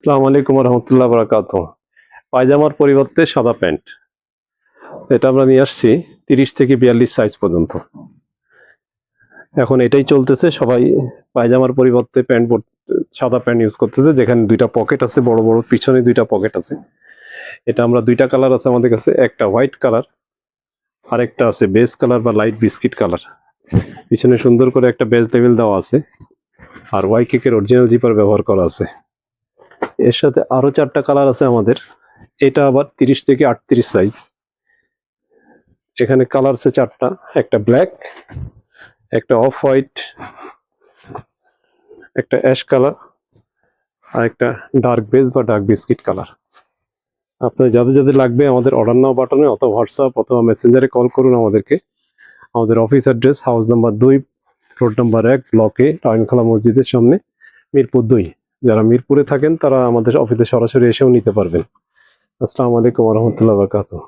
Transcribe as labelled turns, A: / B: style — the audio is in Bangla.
A: আসসালামু আলাইকুম রহমতুল্লাহ বারাকাতুহু। পায়জামার পরিবর্তে সাদা প্যান্ট, এটা আমরা নিয়ে আসছি 30 থেকে 42 সাইজ পর্যন্ত। এখন এটাই চলতেছে, সবাই পায়জামার পরিবর্তে সাদা প্যান্ট ইউজ করতেছে, যেখানে দুইটা পকেট আছে, বড় বড় পিছনে দুইটা পকেট আছে। এটা আমরা দুইটা কালার আছে আমাদের কাছে, একটা হোয়াইট কালার আর একটা আছে বেজ কালার বা লাইট বিস্কিট কালার। পিছনে সুন্দর করে একটা বেজ লেবেল দেওয়া আছে আর ওয়াই কেকের অরিজিনাল জিপার ব্যবহার করা আছে। এর সাথে আরো 4টা কালার আছে আমাদের, এটা আবার 30 থেকে 38 সাইজ। এখানে কালার আছে 4টা, একটা ব্ল্যাক, একটা অফ হোয়াইট, একটা অ্যাশ কালার আর একটা ডার্ক বেজ বা ডার্ক বিস্কিট কালার। আপনার যাদের যাদের লাগবে আমাদের অর্ডার নাও বাটনে অথবা হোয়াটসঅ্যাপ অথবা মেসেঞ্জারে কল করুন আমাদেরকে। আমাদের office address house number 2, road number 1, ব্লকে টাইনখালা মসজিদের সামনে, মিরপুর 2। যারা মিরপুরে থাকেন তারা আমাদের অফিসে সরাসরি এসেও নিতে পারবেন। আসসালামু আলাইকুম রহমতুল্লাহ বারাকাতুহু।